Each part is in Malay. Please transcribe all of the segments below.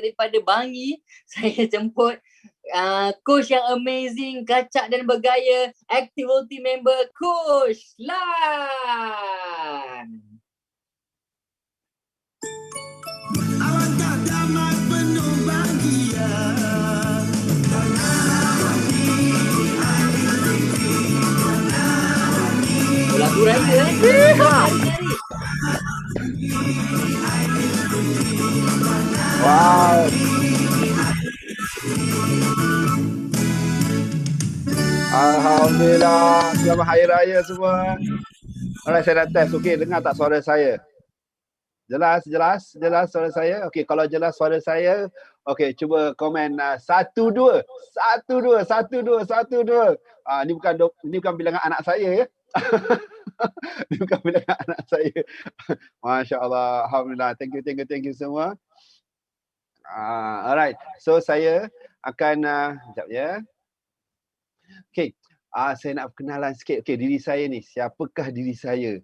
daripada Bangi. Saya jemput coach yang amazing, kacak dan bergaya, Activity member Coach Lan. Alangkah damai penuh bahagia. Lagu raya Nyari. Wow. Alhamdulillah. Selamat Hari Raya semua. Alright, saya dah test. Okey, dengar tak suara saya? Jelas suara saya? Okey, kalau jelas suara saya, okey, cuba komen 1 2. 1 2 1 2 1 2. Ni bukan bilangan anak saya ya. Ni bukan bilangan anak saya. Masya-Allah. Alhamdulillah. Thank you semua. Alright. So saya akan sekejap ya. Okey. Saya nak perkenalan sikit. Okey, diri saya ni. Siapakah diri saya?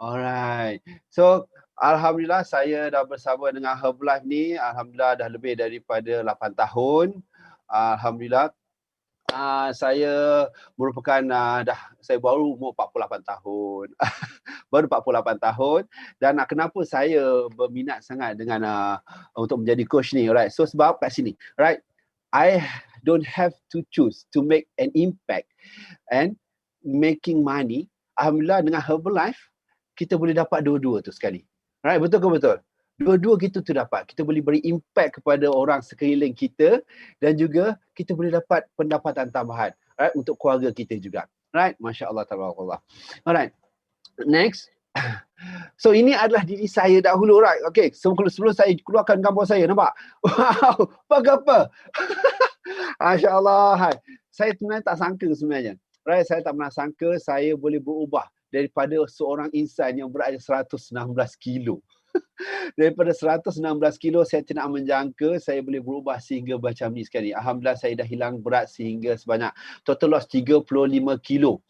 Alright. So, alhamdulillah saya dah bersama dengan Herbalife ni. Alhamdulillah dah lebih daripada 8 tahun. Alhamdulillah. Saya merupakan saya baru umur 48 tahun. Baru 48 tahun dan kenapa saya berminat sangat dengan untuk menjadi coach ni, alright. So sebab kat sini, right? I don't have to choose to make an impact and making money. Alhamdulillah dengan Herbalife kita boleh dapat dua-dua tu sekali. Right, betul ke betul? Dua-dua kita tu dapat. Kita boleh beri impact kepada orang sekeliling kita dan juga kita boleh dapat pendapatan tambahan, right, untuk keluarga kita juga. Right? Masya-Allah, tabarakallah. Alright. Next. So ini adalah diri saya dahulu, right? Okay, sebelum saya keluarkan gambar saya, nampak? Wow, apa? Masya-Allah. Saya sebenarnya tak sangka sebenarnya. Right, saya tak pernah sangka saya boleh berubah daripada seorang insan yang berat 116 kilo. Daripada 116 kilo saya tidak menjangka saya boleh berubah sehingga macam ni sekali. Alhamdulillah saya dah hilang berat sehingga sebanyak total loss 35 kilo.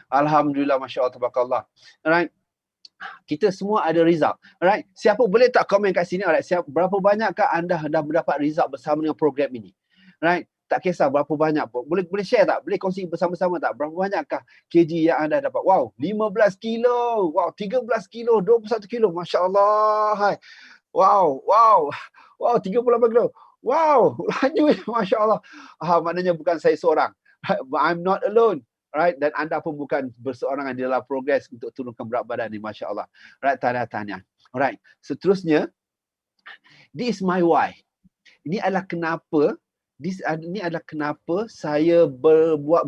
Alhamdulillah, masya-Allah, tabarakallah. Alright. Kita semua ada result. Alright. Siapa boleh tak komen kat sini? Alright. Berapa banyakkah anda dah mendapat result bersama dengan program ini? Right. Tak kisah berapa banyak pun. Boleh share tak? Boleh kongsi bersama-sama tak? Berapa banyakkah kg yang anda dapat? Wow, 15 kilo. Wow, 13 kilo, 21 kilo. Masya-Allah. Hai. Wow, 38 kilo. Wow, laju. Masya-Allah. Maknanya bukan saya seorang. I'm not alone. Right, dan anda pun bukan berseorangan di dalam progres untuk turunkan berat badan ni, masya-Allah. Right, tanya. Alright, seterusnya, this is my why. Ini adalah kenapa saya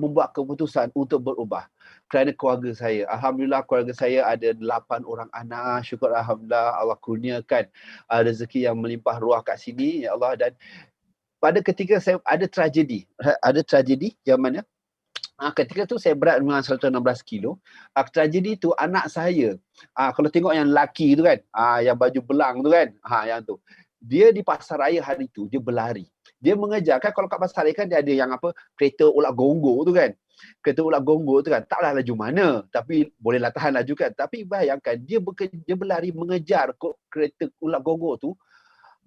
membuat keputusan untuk berubah. Kerana keluarga saya. Alhamdulillah keluarga saya ada 8 orang anak. Syukur alhamdulillah Allah kurniakan rezeki yang melimpah ruah kat sini, ya Allah. Dan pada ketika saya ada tragedi yang mana ketika tu saya berat dengan 116 kilo. Tragedi tu anak saya, kalau tengok yang lelaki tu kan, yang baju belang tu kan, yang tu. Dia di pasar raya hari tu, dia berlari. Dia mengejar, kan kalau kat pasar raya kan dia ada yang kereta ulat gonggong tu kan. Kereta ulat gonggong tu kan, taklah laju mana, tapi bolehlah tahan laju kan. Tapi bayangkan, dia berlari mengejar kereta ulat gonggong tu.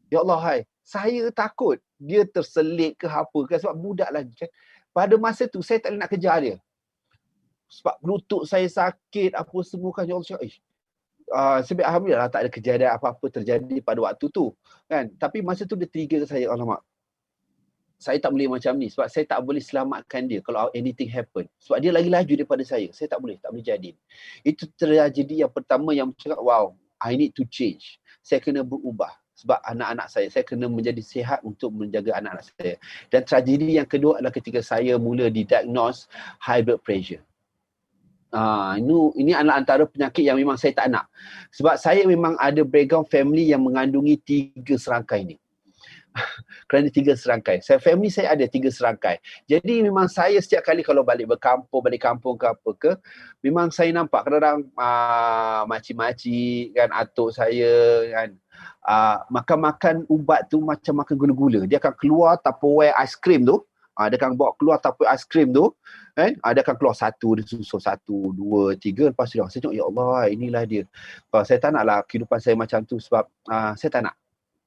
Ya Allah, saya takut dia terselit ke apa kan, sebab budak lagi kan. Pada masa tu saya tak boleh nak kejar dia. Sebab lutut saya sakit, apa semua kan. Ya Allah, sebab alhamdulillah tak ada kejadian apa-apa terjadi pada waktu tu. Kan? Tapi masa tu dia trigger saya, alamak. Saya tak boleh macam ni sebab saya tak boleh selamatkan dia kalau anything happen. Sebab dia lagi laju daripada saya. Saya tak boleh jadi. Itu tragedi yang pertama yang cakap, wow, I need to change. Saya kena berubah. Sebab anak-anak saya kena menjadi sihat untuk menjaga anak-anak saya. Dan tragedi yang kedua adalah ketika saya mula didiagnose high blood pressure. Ini adalah antara penyakit yang memang saya tak nak. Sebab saya memang ada background family yang mengandungi 3 serangkai ni. Kerana 3 serangkai. Family saya ada 3 serangkai. Jadi memang saya setiap kali kalau balik kampung ke apa ke, memang saya nampak kadang-kadang makcik-makcik kan, atuk saya kan, makan ubat tu macam makan gula-gula. Dia akan keluar Tupperware aiskrim tu. Dia akan bawa keluar Tupperware aiskrim tu. Kan? Dia akan keluar 1, dia susun 1, 2, 3. Lepas tu saya tengok, ya Allah, inilah dia. Saya tak naklah kehidupan saya macam tu sebab saya tak nak.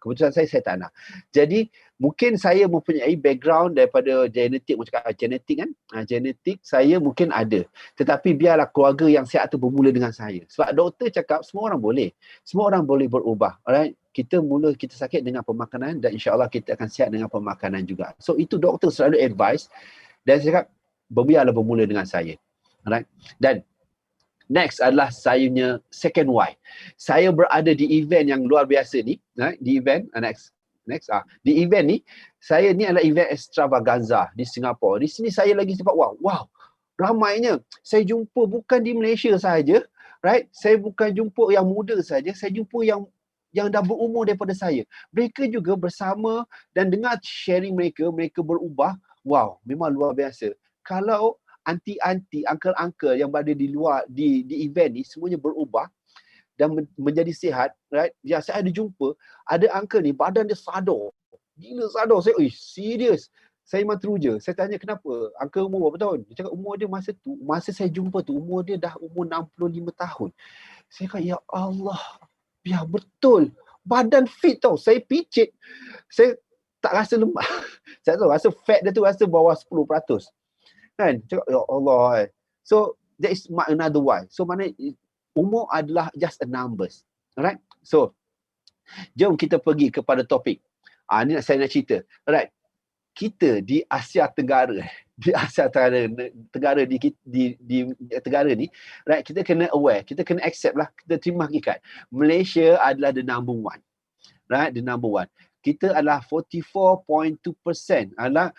Keputusan saya tak nak. Jadi mungkin saya mempunyai background daripada genetik, macam genetik kan. Genetik saya mungkin ada. Tetapi biarlah keluarga yang sihat tu bermula dengan saya. Sebab doktor cakap semua orang boleh. Semua orang boleh berubah. Alright. Kita sakit dengan pemakanan dan insya-Allah kita akan sihat dengan pemakanan juga. So itu doktor selalu advise dan saya cakap biarlah bermula dengan saya. Alright. Dan next adalah saya punya second why. Saya berada di event yang luar biasa ni, di event di event ni, saya ni adalah event extravaganza di Singapura. Di sini saya lagi sempat wow, ramainya. Saya jumpa bukan di Malaysia sahaja, right? Saya bukan jumpa yang muda saja, saya jumpa yang dah berumur daripada saya. Mereka juga bersama dan dengar sharing mereka berubah. Wow, memang luar biasa. Kalau anti-anti, uncle-uncle yang berada di luar di event ni semuanya berubah dan menjadi sihat, right? Ya, saya ada jumpa ada uncle ni badan dia sadar. Gila sadar. Saya, serius. Saya memang teruja. Saya tanya kenapa? Uncle umur berapa tahun? Dia cakap umur dia masa saya jumpa tu umur dia dah umur 65 tahun. Saya kata ya Allah. Ya betul. Badan fit tau. Saya picit. Saya tak rasa lemak. Saya tahu rasa fat dia tu rasa bawah 10%. Kan? Cakap, ya Allah. So, that is another why. So, mana umur adalah just a numbers. Alright? So, jom kita pergi kepada topik. Ni saya nak cerita. Alright. Kita di Asia Tenggara, di Tenggara ni, right, kita kena aware, kita kena accept lah, kita terima hakikat. Malaysia adalah the number one. Right? The number one. Kita adalah 44.2% adalah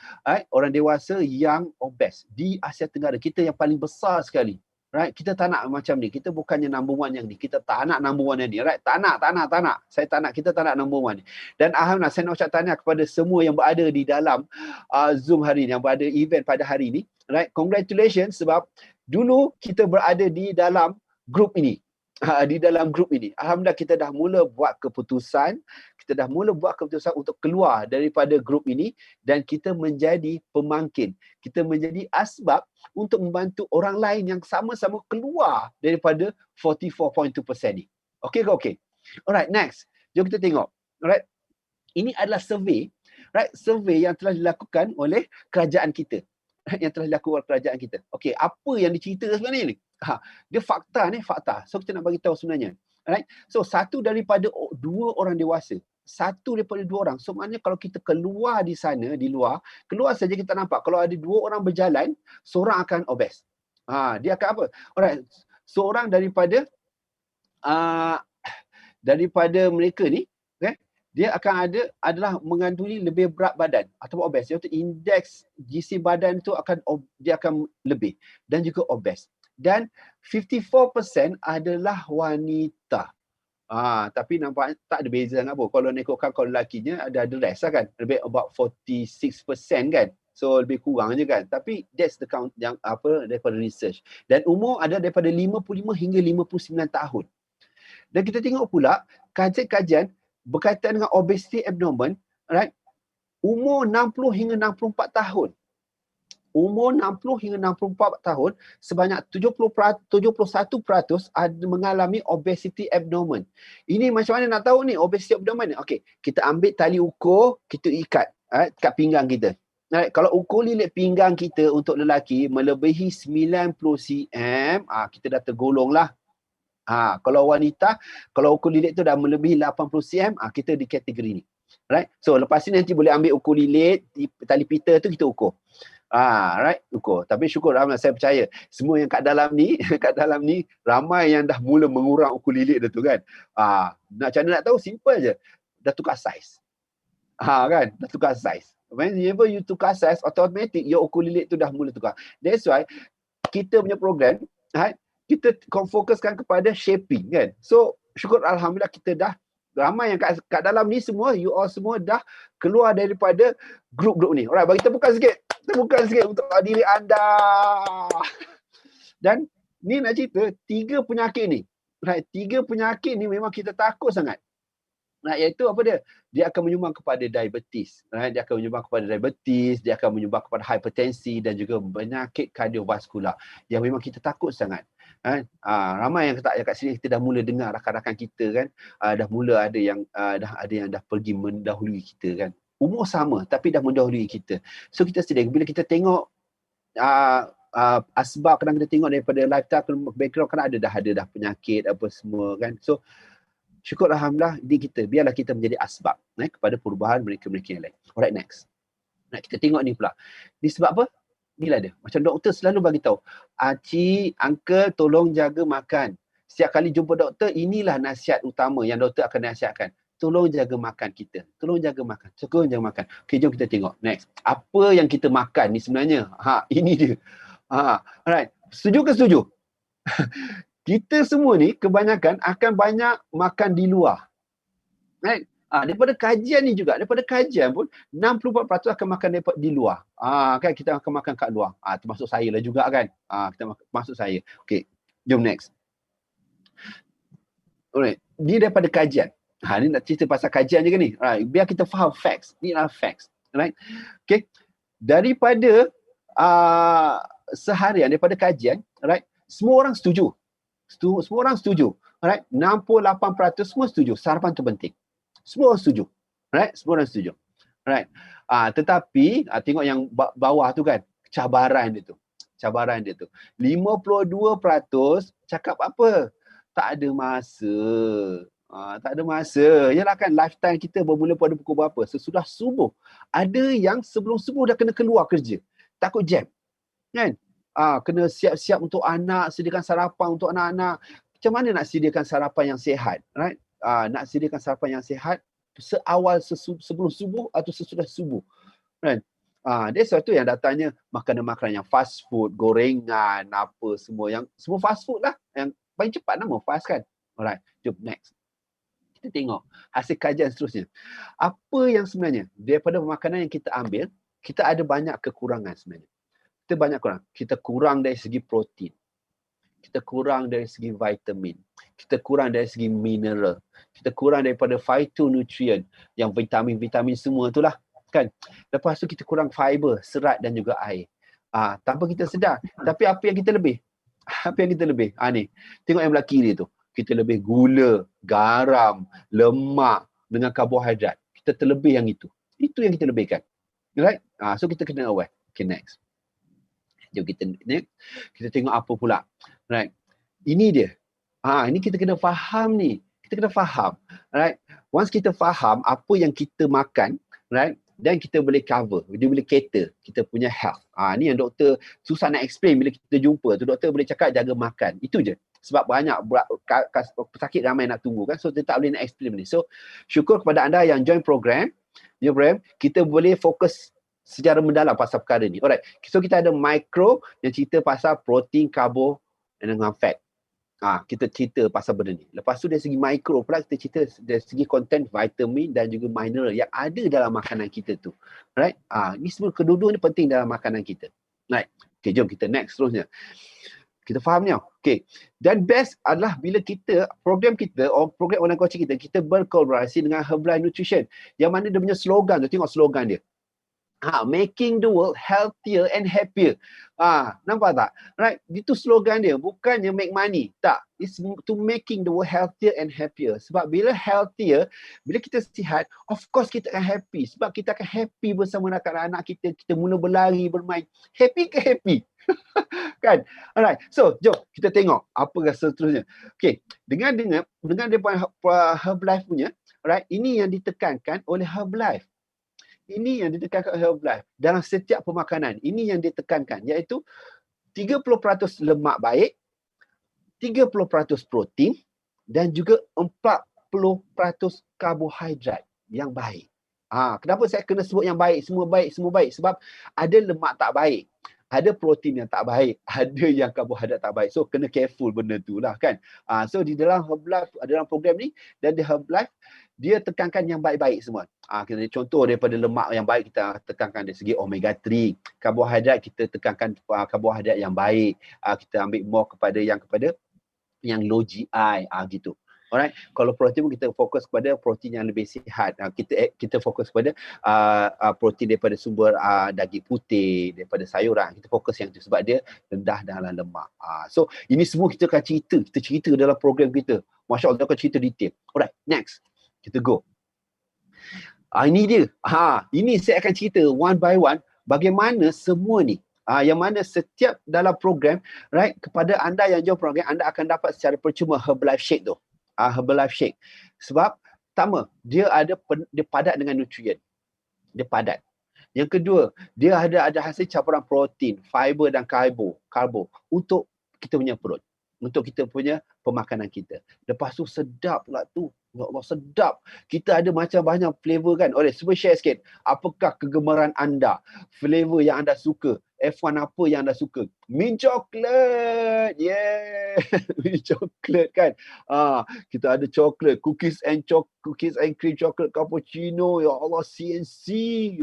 orang dewasa yang obes di Asia Tenggara. Kita yang paling besar sekali. Right? Kita tak nak macam ni. Kita bukannya number one yang ni. Kita tak nak number one yang ni. Right? Tak nak. Saya tak nak. Kita tak nak number one ni. Dan alhamdulillah saya nak ucap tahniah kepada semua yang berada di dalam Zoom hari ni, yang berada event pada hari ni. Right? Congratulations sebab dulu kita berada di dalam grup ini. Di dalam grup ini. Alhamdulillah kita dah mula buat keputusan. Kita dah mula buat keputusan untuk keluar daripada grup ini dan kita menjadi pemangkin. Kita menjadi asbab untuk membantu orang lain yang sama-sama keluar daripada 44.2% ni. Okey ke okey? Alright, next. Jom kita tengok. Alright. Ini adalah survey. Right? Survey yang telah dilakukan oleh kerajaan kita. Yang telah dilakukan oleh kerajaan kita. Okey, apa yang dicerita sebenarnya ni? Dia fakta ni, fakta. So kita nak bagi tahu sebenarnya. Alright. So satu daripada dua orang dewasa. Satu daripada dua orang. So maknanya kalau kita keluar di sana, di luar, keluar saja kita nampak. Kalau ada dua orang berjalan, seorang akan obes. Dia akan apa? Alright. Seorang daripada mereka ni, dia akan adalah mengandungi lebih berat badan atau obes. Iaitu indeks GC badan tu dia akan lebih dan juga obes. Dan 54% adalah wanita. Tapi nampaknya tak ada beza sangat pun. Kalau ikutkan kalau lakinya ada rest lah kan. Lebih about 46% kan. So lebih kurang je kan. Tapi that's the count yang daripada research. Dan umur ada daripada 55 hingga 59 tahun. Dan kita tengok pula kajian-kajian berkaitan dengan obesity abnormal, right? Umur 60 hingga 64 tahun. Umur 60 hingga 64 tahun, sebanyak 71% ada mengalami obesity abnormal. Ini macam mana nak tahu ni obesity abnormal ni? Okey, kita ambil tali ukur, kita ikat kat pinggang kita. Kalau ukur lilit pinggang kita untuk lelaki melebihi 90 cm, kita dah tergolong lah. Kalau wanita, kalau ukur lilit tu dah melebihi 80 cm, kita di kategori ni. Right? So lepas ni nanti boleh ambil ukur lilit, tali pita tu kita ukur. Right, ukur. Tapi syukur alhamdulillah saya percaya semua yang kat dalam ni ramai yang dah mula mengurang ukur lilit dia tu kan. Macam mana nak tahu? Simple je. Dah tukar saiz. Kan? Dah tukar saiz. Whenever you tukar saiz, automatic your ukur lilit tu dah mula tukar. That's why kita punya program, right, kita fokuskan kepada shaping kan. So syukur alhamdulillah kita dah ramai yang kat dalam ni semua, you all semua dah keluar daripada grup-grup ni. Alright, bagi tepukan sikit. Tepukan sikit untuk diri anda. Dan ni nak cerita 3 penyakit ni. Right, 3 penyakit ni memang kita takut sangat. Right, iaitu apa dia? Dia akan menyumbang kepada diabetes. Right, dia akan menyumbang kepada diabetes, dia akan menyumbang kepada hipertensi dan juga penyakit kardiovaskular yang memang kita takut sangat. Ramai yang kat sini kita dah mula dengar rakan-rakan kita kan, dah mula ada yang dah pergi mendahului kita kan. Umur sama tapi dah mendahului kita. So kita sedih bila kita tengok asbab, kadang kita tengok daripada lifestyle background kan dah ada penyakit apa semua kan. So syukur alhamdulillah di kita, biarlah kita menjadi asbab kepada perubahan mereka-mereka yang lain. Alright, next. Kita tengok ni pula. Ni sebab apa? Inilah dia. Macam doktor selalu bagi tahu, cik, uncle tolong jaga makan. Setiap kali jumpa doktor, inilah nasihat utama yang doktor akan nasihatkan. Tolong jaga makan kita. Tolong jaga makan. Tolong jaga makan. Okey, jom kita tengok. Next. Apa yang kita makan ni sebenarnya? Ini dia. Alright. Setuju ke setuju? Kita semua ni kebanyakan akan banyak makan di luar. Right? Daripada kajian ni juga, daripada kajian pun 64% akan makan di luar. Kan kita akan makan kat luar. Termasuk saya lah juga kan. Termasuk saya. Okey, jom next. Alright, ni daripada kajian. Ni nak cerita pasal kajian je ke ni? Biar kita faham facts. Ni adalah facts. Alright. Okey. Daripada seharian, daripada kajian, alright, semua orang setuju. Semua orang setuju. Alright, 68% semua setuju. Sarapan tu penting. Semua orang setuju. Alright, semua orang setuju. Alright. Tetapi tengok yang bawah tu kan, cabaran dia tu. 52% cakap apa? Tak ada masa. Tak ada masa. Yalah kan, lifetime kita bermula pada pukul berapa? Sesudah subuh. Ada yang sebelum subuh dah kena keluar kerja. Takut jam. Kan? Kena siap-siap untuk anak, sediakan sarapan untuk anak-anak. Macam mana nak sediakan sarapan yang sihat? Right? Nak sediakan sarapan yang sihat seawal sebelum subuh atau sesudah subuh. Right? Dia sesuatu yang datangnya makanan-makanan yang fast food, gorengan, apa semua. Yang semua fast food lah. Yang paling cepat nama fast kan? Alright, jom next. Kita tengok hasil kajian seterusnya. Apa yang sebenarnya daripada makanan yang kita ambil, kita ada banyak kekurangan sebenarnya. Kita kurang dari segi protein. Kita kurang dari segi vitamin. Kita kurang dari segi mineral. Kita kurang daripada phytonutrient, yang vitamin-vitamin semua itulah kan. Lepas tu kita kurang fiber, serat dan juga air. Tanpa kita sedar. Tapi apa yang kita lebih? Ni. Tengok yang belah kiri tu. Kita lebih gula, garam, lemak dengan karbohidrat. Kita terlebih yang itu. Itu yang kita lebihkan. Right? So kita kena aware. Okay, next. Jom kita next. Kita tengok apa pula. Right? Ini dia. Ini kita kena faham ni. Kita kena faham. Right? Once kita faham apa yang kita makan, right? Dan kita boleh cover, dia boleh cater kita punya health. Ni yang doktor susah nak explain bila kita jumpa tu. Doktor boleh cakap jaga makan. Itu je. Sebab banyak pesakit ramai nak tunggu kan. So dia tak boleh nak explain ni. So syukur kepada anda yang join program. Kita boleh fokus secara mendalam pasal perkara ni. Alright. So kita ada micro yang cerita pasal protein, karbo dan dengan fat. Kita cerita pasal benda ni. Lepas tu dari segi micro pula kita cerita dari segi konten vitamin dan juga mineral yang ada dalam makanan kita tu. Right? Ni semua kedua-dua ni penting dalam makanan kita. Right? Okay, jom kita next terusnya. Kita faham ni. Okay. Dan best adalah bila kita, program kita, program online coaching kita berkolaborasi dengan Herbalife Nutrition. Yang mana dia punya slogan tu, tengok slogan dia. Making the world healthier and happier. Nampak tak? Right? Itu slogan dia. Bukannya make money. Tak. It's to making the world healthier and happier. Sebab bila healthier, bila kita sihat, of course kita akan happy. Sebab kita akan happy bersama anak-anak kita. Kita mula berlari, bermain. Happy ke happy? Kan? Alright. So, jom kita tengok apa seterusnya. Okay. Dengan daripada Herbalife punya, right? Ini yang ditekankan oleh Herbalife. Ini yang ditekankan oleh Herbalife dalam setiap pemakanan. Ini yang ditekankan, iaitu 30% lemak baik, 30% protein dan juga 40% karbohidrat yang baik. Kenapa saya kena sebut yang baik, semua baik? Sebab ada lemak tak baik. Ada protein yang tak baik, ada yang karbohidrat tak baik. So kena careful benda tu lah kan. So di dalam Herbalife, dalam program ni dan di Herbalife, dia tekankan yang baik-baik semua. Contoh daripada lemak yang baik kita tekankan dari segi omega 3. Karbohidrat kita tekankan karbohidrat yang baik. Kita ambil more kepada yang low GI gitu. Alright, kalau protein pun kita fokus kepada protein yang lebih sihat. Kita fokus kepada protein daripada sumber daging putih, daripada sayuran. Kita fokus yang itu sebab dia rendah dalam lemak. So ini semua kita akan cerita dalam program kita. Masya Allah, kita akan cerita detail. Alright, next. Kita go. Ini dia. Ini saya akan cerita one by one bagaimana semua ni. Yang mana setiap dalam program, right, kepada anda yang join program, anda akan dapat secara percuma Herbalife Shake tu. Herbalife Shake. Sebab pertama, dia padat dengan nutrien. Dia padat. Yang kedua, dia ada hasil campuran protein, fiber dan karbo untuk kita punya perut. Untuk kita punya pemakanan kita. Lepas tu sedap pula tu. Ya Allah, sedap. Kita ada macam banyak flavor kan. Oleh, cuba share sikit. Apakah kegemaran anda? Flavor yang anda suka. F1 apa yang anda suka? Mint chocolate. Yeah. Mint chocolate kan. Kita ada coklat. Cookies and cream chocolate cappuccino. Ya Allah, CNC.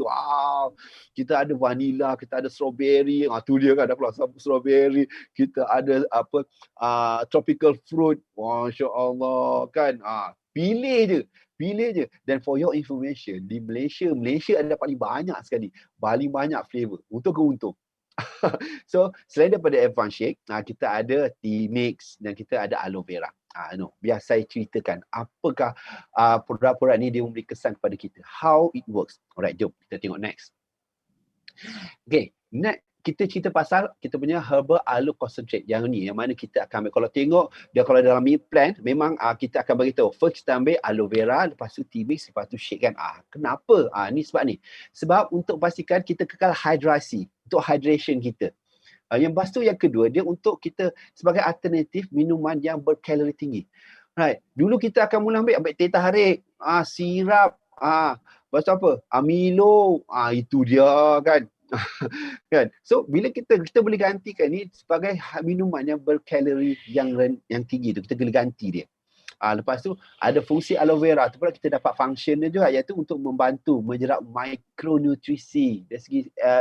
Wow. Kita ada vanilla. Kita ada strawberry. Tu dia kan. Ada pula strawberry. Kita ada tropical fruit. Masya Allah kan. Pilih je. Dan for your information, di Malaysia ada paling banyak sekali. Paling banyak flavor. Untung. So, selain daripada F1 Shake, kita ada tea mix dan kita ada aloe vera. Biar saya ceritakan apakah produk-produk ni dia memberi kesan kepada kita. How it works. Alright, jom kita tengok next. Okay, next. Kita cerita pasal kita punya herbal aloe concentrate yang ni, yang mana kita akan ambil. Kalau tengok dia, kalau dalam meal plan memang kita akan beritahu first kita ambil aloe vera, lepas tu tea mix, lepas tu shake kan. Kenapa? Ni sebab untuk pastikan kita kekal hidrasi, untuk hydration kita. Yang lepas tu yang kedua, dia untuk kita sebagai alternatif minuman yang berkalori tinggi. Right. Dulu kita akan mula ambil teh tarik, sirap, lepas tu apa? Milo, itu dia kan. Kan? So bila kita boleh gantikan ni sebagai minuman yang berkalori yang tinggi tu, kita boleh ganti dia. Lepas tu ada fungsi aloe vera tu pula, kita dapat function dia juga, iaitu untuk membantu menyerap mikronutrisi dari segi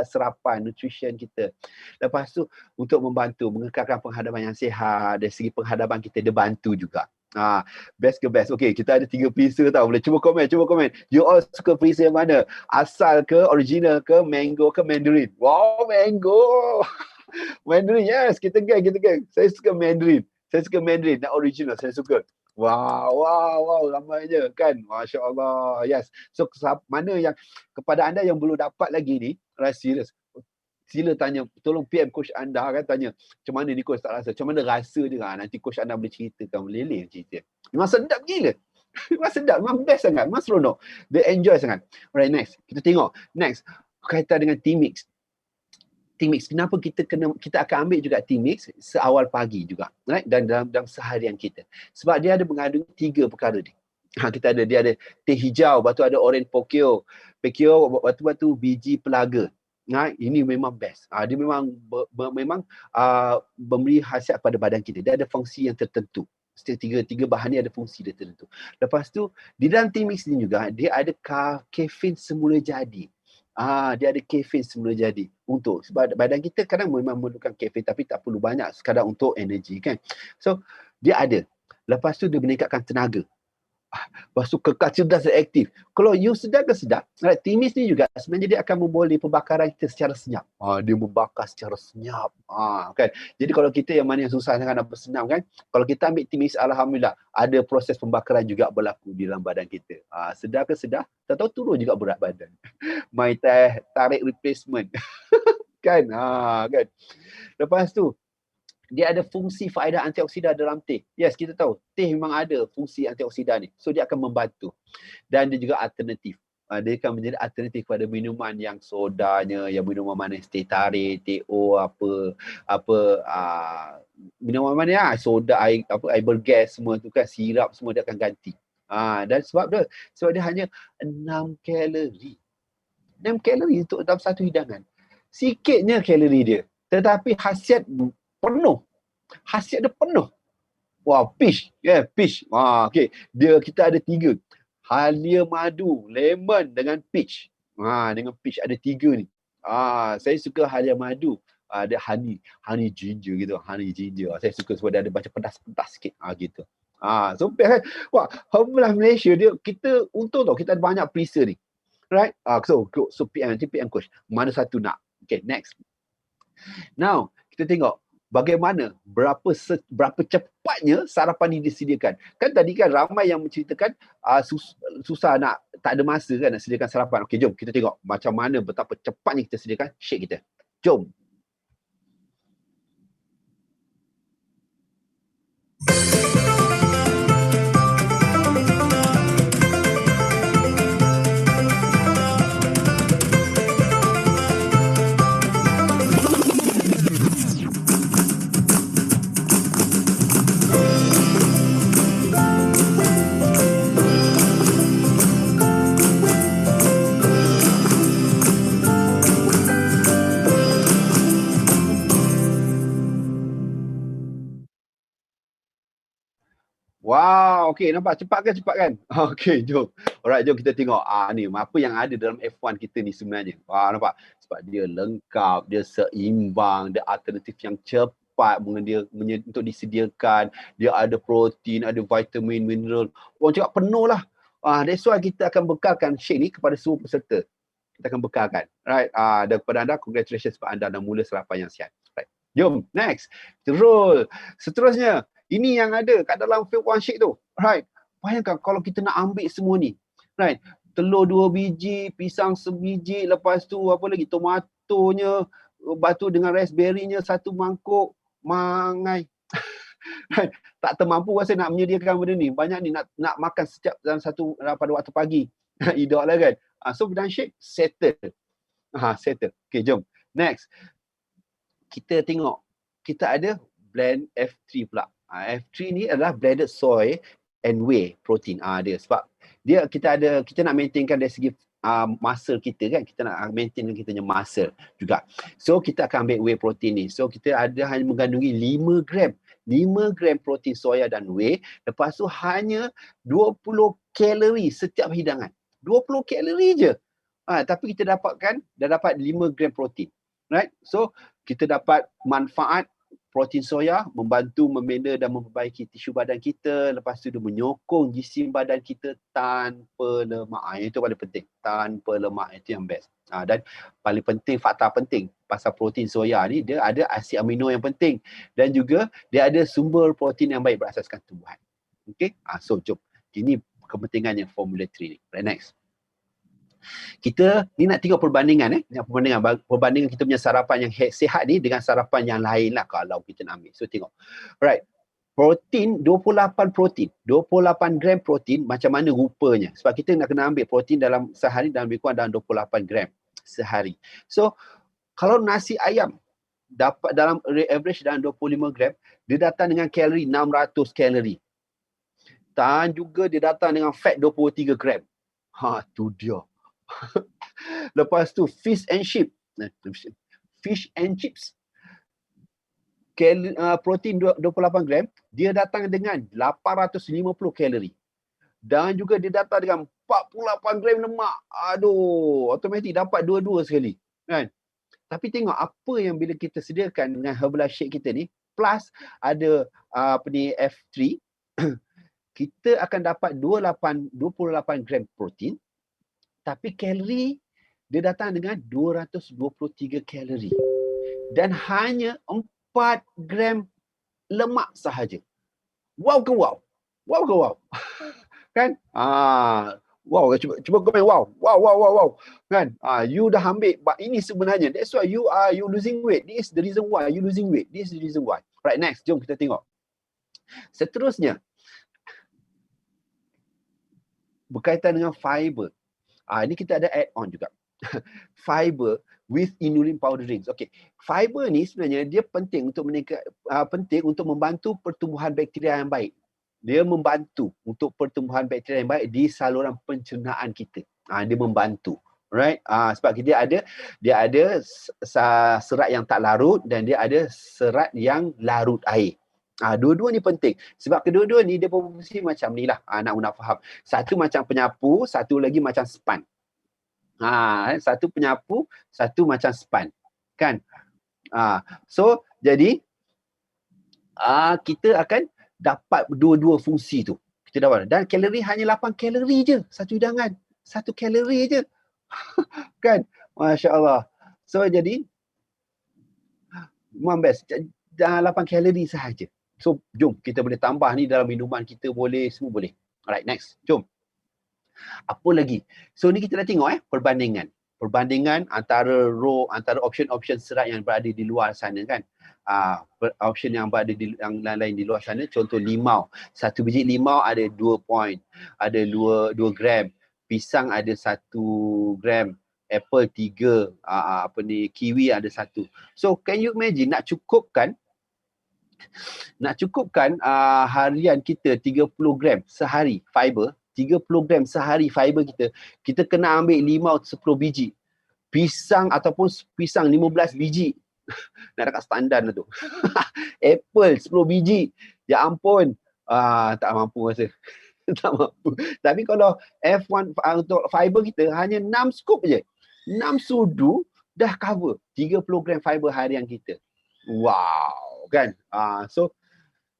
serapan nutrition kita. Lepas tu untuk membantu mengekalkan penghadapan yang sihat, dari segi penghadapan kita dia bantu juga. Best ke best. Okay, kita ada 3 freezer tau. Boleh cuba komen. You all suka freezer yang mana? Asal ke, original ke, mango ke, mandarin? Wow, mango. Mandarin, yes. Kita geng. Saya suka mandarin. Dan original, saya suka. Wow, ramainya kan. Masya Allah. Yes. So, mana yang kepada anda yang belum dapat lagi ni, serius, sila tanya, tolong PM coach anda kan, tanya macam mana ni coach tak rasa, macam mana rasa dia, nanti coach anda boleh ceritakan, meleleh cerita. Memang sedap gila. Memang sedap, memang best sangat, memang seronok. Dia enjoy sangat. Alright, next. Kita tengok. Next, kaitan dengan tea mix. Kenapa kita akan ambil juga tea mix seawal pagi juga, right? Dan dalam seharian kita. Sebab dia ada mengandungi 3 perkara ni. Dia ada teh hijau, lepas tu ada orange pekio, batu biji pelaga. Ini memang best. Dia memang memberi khasiat pada badan kita. Dia ada fungsi yang tertentu. Setiap tiga bahan ni ada fungsi dia tertentu. Lepas tu di dalam tea mix ni juga dia ada kafein semula jadi. Dia ada kafein semula jadi untuk, sebab badan kita kadang memang memerlukan kafein tapi tak perlu banyak, sekadar untuk energi kan. So dia ada. Lepas tu dia meningkatkan tenaga. Lepas tu kekal cerdas dan aktif. Kalau you sedap, tea mix ni juga sebenarnya dia akan memboleh pembakaran kita secara senyap. Dia membakar secara senyap. Kan. Jadi kalau kita yang mana yang susah sangat nak bersenam kan, kalau kita ambil tea mix, alhamdulillah ada proses pembakaran juga berlaku di dalam badan kita. Sedar, tak tahu turun juga berat badan. My tarik replacement. Kan. Kan. Lepas tu dia ada fungsi faedah antioksidan dalam teh. Yes, kita tahu teh memang ada fungsi antioksidan ni. So dia akan membantu. Dan dia juga alternatif. Dia akan menjadi alternatif pada minuman yang sodanya, yang minuman manis, teh tarik, teh o, minuman mana soda, air bergas semua tu kan, sirap semua dia akan ganti. Dan sebab dia hanya 6 kalori. 6 kalori untuk dalam satu hidangan. Sikitnya kalori dia. Tetapi khasiat penuh. Khasiat dia penuh. Wah, peach. Peach. Okay. Kita ada 3. Halia madu, lemon dengan peach. Dengan peach ada 3 ni. Saya suka halia madu. Ada honey ginger gitu. Honey ginger. Saya suka sebab dia ada macam pedas-pedas sikit. Gitu. So best kan. Wah, Herbalife Malaysia dia, kita untung tau, kita ada banyak perisa ni. Right? So PM, nanti PM coach. Mana satu nak? Okay, next. Now, kita tengok bagaimana, berapa cepatnya sarapan ini disediakan. Kan tadi kan ramai yang menceritakan susah nak, tak ada masa kan nak sediakan sarapan. Okey, jom kita tengok macam mana betapa cepatnya kita sediakan shake kita. Jom. Wow, okey, nampak cepat kan? Okey, jom. Alright, jom kita tengok ni apa yang ada dalam F1 kita ni sebenarnya. Nampak? Sebab dia lengkap, dia seimbang, dia alternatif yang cepat untuk disediakan. Dia ada protein, ada vitamin, mineral. Orang cakap penuh lah. That's why kita akan bekalkan shake ni kepada semua peserta. Kita akan bekalkan. Right? Dan kepada anda, congratulations sebab anda dah mula sarapan yang sihat. Right. Jom, next. Kita roll. Seterusnya, ini yang ada kat dalam F1 shake tu. Right. Bayangkan kalau kita nak ambil semua ni. Right. Telur 2 biji, pisang sebiji, lepas tu apa lagi, tomatonya, batu dengan raspberry-nya 1 mangkuk, mangai. Right. Tak termampu rasa nak menyediakan benda ni. Banyak ni nak makan setiap dalam pada waktu pagi. Idak lah kan. So dan shake settle. Settle. Okay, jom. Next. Kita tengok. Kita ada blend F3 pula. F3 ni adalah blended soy and whey protein. Dia sebab kita nak maintainkan dari segi muscle kita kan. Kita nak maintainkan kita punya muscle juga. So kita akan ambil whey protein ni. So kita hanya mengandungi 5 gram. 5 gram protein soya dan whey. Lepas tu hanya 20 kalori setiap hidangan. 20 kalori je. Tapi kita dapat 5 gram protein. Right? So kita dapat manfaat protein soya membantu membina dan memperbaiki tisu badan kita. Lepas tu dia menyokong jisim badan kita tanpa lemak. Itu paling penting. Tanpa lemak, itu yang best. Dan paling penting, fakta penting pasal protein soya ni, dia ada asid amino yang penting. Dan juga dia ada sumber protein yang baik berasaskan tumbuhan. Okay? So jom. Ini kepentingannya Formula 3 ni. Right, next. Kita ni nak tengok perbandingan perbandingan kita punya sarapan yang sihat ni dengan sarapan yang lain lah kalau kita nak ambil. So tengok. Alright. Protein 28 gram protein, macam mana rupanya? Sebab kita nak kena ambil protein dalam sehari dalam lebih kurang dalam 28 gram sehari. So kalau nasi ayam dapat dalam average dalam 25 gram, dia datang dengan kalori 600 kalori. Dan juga dia datang dengan fat 23 gram. Tu dia. Lepas tu fish and chips protein 28 gram, dia datang dengan 850 kalori. Dan juga dia datang dengan 48 gram lemak. Aduh, automatik dapat dua-dua sekali. Kan? Tapi tengok apa yang bila kita sediakan dengan Herbalife Shake kita ni, plus ada F3, kita akan dapat 28 gram protein. Tapi kalori dia datang dengan 223 kalori. Dan hanya 4 gram lemak sahaja. Wow ke wow? Wow ke wow? Kan? Wow, cuba komen wow. Wow. Kan? You dah ambil, ini sebenarnya, that's why you losing weight. This is the reason why you losing weight. This is the reason why. Right, next, jom kita tengok. Seterusnya, berkaitan dengan fiber. Ini kita ada add on juga. Fiber with inulin powder drinks. Okay, fiber ni sebenarnya dia penting untuk membantu pertumbuhan bakteria yang baik. Dia membantu untuk pertumbuhan bakteria yang baik di saluran pencernaan kita. Dia membantu. Right? Sebab dia ada serat yang tak larut dan dia ada serat yang larut air. Dua-dua ni penting. Sebab kedua-dua ni dia berfungsi macam ni lah. Nak faham. Satu macam penyapu, satu lagi macam span. Satu penyapu, satu macam span. Kan? So, jadi kita akan dapat dua-dua fungsi tu. Kita dapat. Dan kalori hanya 8 kalori je satu hidangan. 1 kalori je. Kan? Masya Allah. So jadi memang best. 8 kalori sahaja. So jom kita boleh tambah ni dalam minuman kita, boleh, semua boleh. Alright, next. Jom. Apa lagi? So ni kita dah tengok perbandingan. Perbandingan antara option-option serat yang berada di luar sana kan. Option yang berada di yang lain di luar sana, contoh limau. Satu biji limau ada 2 point, ada 2 gram. Pisang ada 1 gram. Apple 3, kiwi ada 1. So can you imagine nak cukupkan harian kita 30 gram sehari fiber, 30 gram sehari fiber kita kena ambil limau 10 biji. Pisang 15 biji. Nak dekat standar lah tu. Apple 10 biji. Ya ampun. Tak mampu rasa. Tak mampu. Tapi kalau F1 untuk fiber kita hanya 6 scoop je. 6 sudu dah cover 30 gram fiber harian kita. Wow. Kan? So,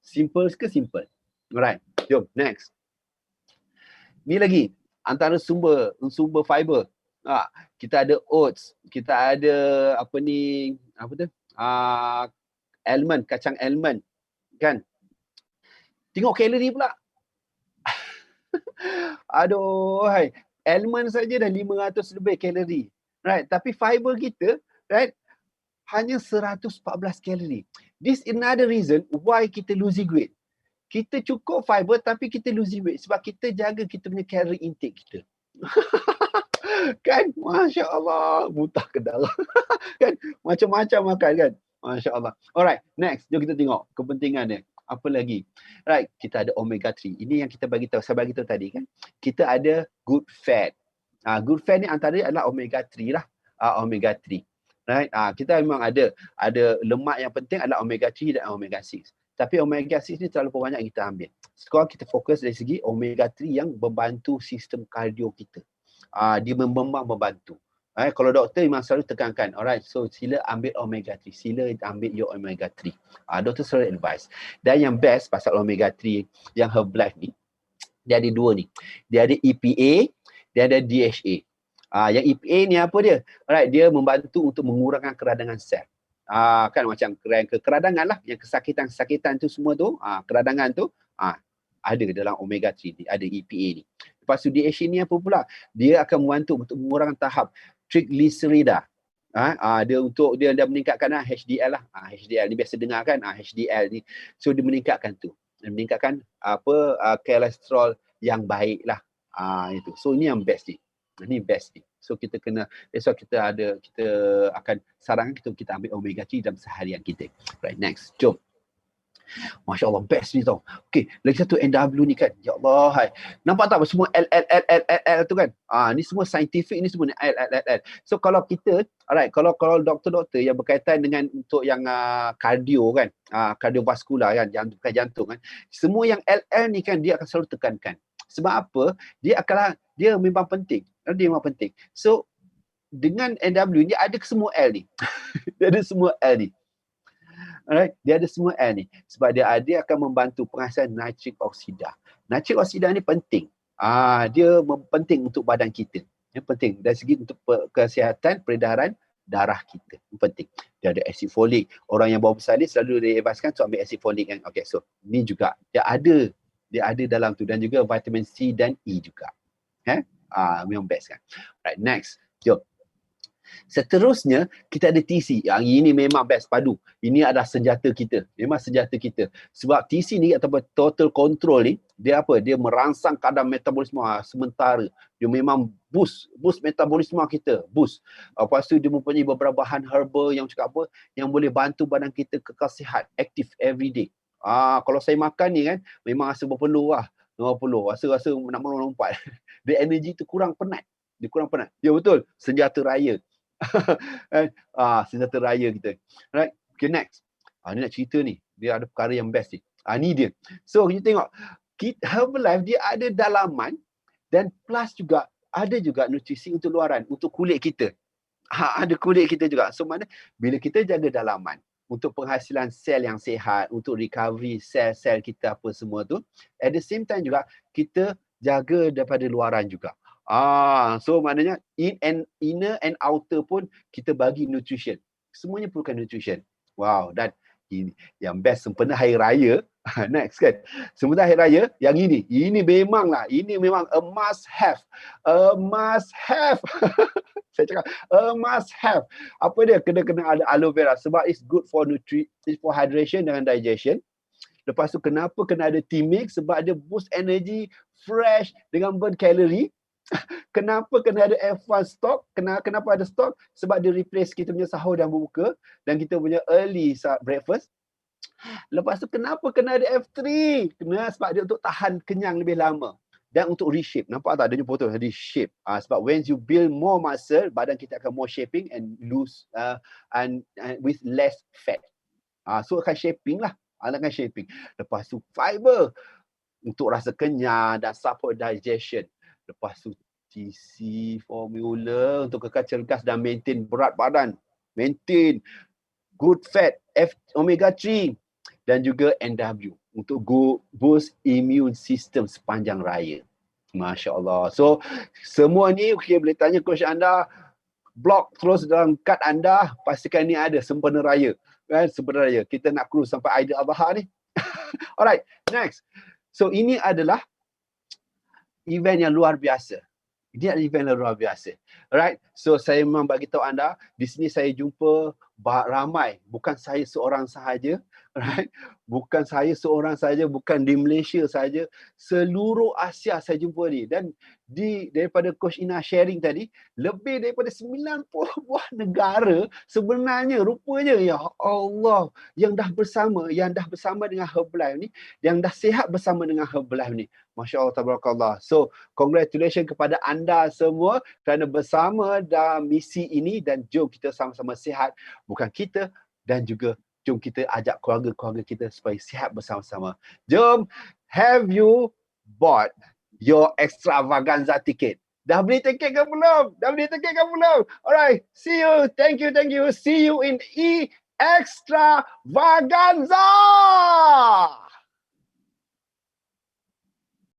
simple ke simple? Alright. Jom, next. Ni lagi. Antara sumber fiber. Kita ada oats. Kita ada almond, kacang almond. Kan? Tengok kalori pula. Aduh, hai. Almond saja dah 500 lebih kalori. Right? Tapi fiber kita, right, hanya 114 kalori. This is another reason why kita losing weight. Kita cukup fiber tapi kita losing weight sebab kita jaga kita punya calorie intake kita. Kan? Masya Allah. Muntah ke darah. Kan? Macam-macam makan kan? Masya Allah. Alright, next. Jom kita tengok kepentingan dia. Apa lagi? Right, kita ada omega 3. Ini yang kita bagi tahu, saya bagi tahu tadi kan. Kita ada good fat. Good fat ni antara adalah omega 3 lah. Omega 3. Right? Kita memang ada lemak yang penting adalah omega 3 dan omega 6. Tapi omega 6 ni terlalu banyak kita ambil. Sekarang kita fokus dari segi omega 3 yang membantu sistem kardio kita. Dia membantu. Kalau doktor memang selalu tekankan, alright, so sila ambil omega 3, sila ambil your omega 3. Doktor selalu advise. Dan yang best pasal omega 3 yang Herbalife ni, dia ada 2 ni. Dia ada EPA, dia ada DHA. Yang EPA ni apa dia? Alright, dia membantu untuk mengurangkan keradangan sel. Kan macam keradangan lah, yang kesakitan tu semua tu, keradangan tu, ada dalam omega 3 ni, ada EPA ni. Lepas tu DHA ni apa pula? Dia akan membantu untuk mengurangkan tahap triglycerida. Dia meningkatkan HDL lah. HDL ni biasa dengar kan? HDL ni. So dia meningkatkan tu. Dia meningkatkan kolesterol yang baik lah. Itu. So ini yang best ni. Ini best ni. So kita kena, that's why kita akan sarankan kita ambil omega 3 dalam seharian kita. Right, next. Jom. Masya Allah, best ni tau. Okay, lagi satu NW ni kan. Ya Allah, hai. Nampak tak semua L tu kan? Ni semua scientific, ni semua ni L. So kalau kita, alright, kalau doktor-doktor yang berkaitan dengan untuk yang kardio kan, kardiovaskular kan, bukan jantung kan, semua yang L ni kan dia akan selalu tekankan. Sebab apa? Dia memang penting. Dia memang penting. So dengan NW ni ada semua L ni. Dia ada semua L ni. Alright, dia ada semua L ni. Sebab dia akan membantu penghasilan nitric oxida. Nitric oxida ni penting. Dia penting untuk badan kita. Yang penting dari segi untuk kesihatan peredaran darah kita. Penting. Dia ada asid folik. Orang yang bawa bersalin selalu diadvisekan untuk ambil asid folik kan. Okay, so ni juga dia ada dalam tu, dan juga vitamin C dan E juga. Memang best kan. Right, next. Jom. Seterusnya kita ada TC. Yang ini memang best padu. Ini adalah senjata kita. Memang senjata kita. Sebab TC ni ataupun total control ni, dia apa? Dia merangsang kadar metabolisme sementara. Dia memang boost metabolisme kita. Boost. Lepas tu dia mempunyai beberapa bahan herbal yang cakap apa? Yang boleh bantu badan kita kekal sihat. Aktif everyday. Kalau saya makan ni kan, memang rasa berpeluh lah. Rasa nak melompat. Dia energy tu kurang penat. Dia kurang penat. Ya betul. Senjata raya. Senjata raya kita. Right. Okay, next. Ni nak cerita ni. Dia ada perkara yang best ni. Ni dia. So kita tengok. Herbalife dia ada dalaman dan plus juga ada juga nutrisi untuk luaran, untuk kulit kita. Ada kulit kita juga. So mana bila kita jaga dalaman, untuk penghasilan sel yang sihat, untuk recovery sel-sel kita apa semua tu. At the same time juga kita jaga daripada luaran juga. So maknanya inner and outer pun kita bagi nutrition. Semuanya perlukan nutrition. Wow, dan ini yang best sempena hari raya. Next kan. Sempena hari raya yang ini memanglah, ini memang a must have. A must have. Saya cakap a must have. Apa dia? Kena ada aloe vera sebab it's good for it's for hydration dengan digestion. Lepas tu kenapa kena ada tea mix? Sebab dia boost energy, fresh dengan burn calorie. Kenapa kena ada F1 stock? Kenapa ada stock? Sebab dia replace kita punya sahur dan berbuka dan kita punya early breakfast. Lepas tu kenapa kena ada F3? Sebab dia untuk tahan kenyang lebih lama. Dan untuk reshape. Nampak tak? Dia punya foto reshape. Sebab when you build more muscle, badan kita akan more shaping and loose and with less fat. So akan shaping lah. Akan shaping. Lepas tu fiber untuk rasa kenyang dan support digestion. Lepas tu TC formula untuk kekal cergas dan maintain berat badan. Maintain good fat, omega 3 dan juga NW untuk boost immune system sepanjang raya. Masya Allah. So semua ni boleh tanya coach anda, blog terus dalam kad anda, pastikan ni ada sempena raya. Kan, sempena raya. Kita nak cruise sampai Aidil Adha ni. Alright, next. So ini adalah event yang luar biasa. Ini adalah event yang luar biasa. Alright, so saya memang bagi tahu anda, di sini saya jumpa ramai, bukan saya seorang sahaja, right? Bukan saya seorang saja, bukan di Malaysia saja, seluruh Asia saya jumpa ni. Dan daripada Coach Ina sharing tadi, lebih daripada 90 buah negara sebenarnya rupanya ya Allah yang dah bersama dengan Herbalife ni, yang dah sihat bersama dengan Herbalife ni. Masya Allah, tabarakallah. So, congratulations kepada anda semua kerana bersama dalam misi ini dan jom kita sama-sama sihat. Bukan kita dan juga jom kita ajak keluarga-keluarga kita supaya sihat bersama-sama. Jom, have you bought your extravaganza ticket? Dah beli tiket ke belum? Alright, see you. Thank you. See you in E Extravaganza!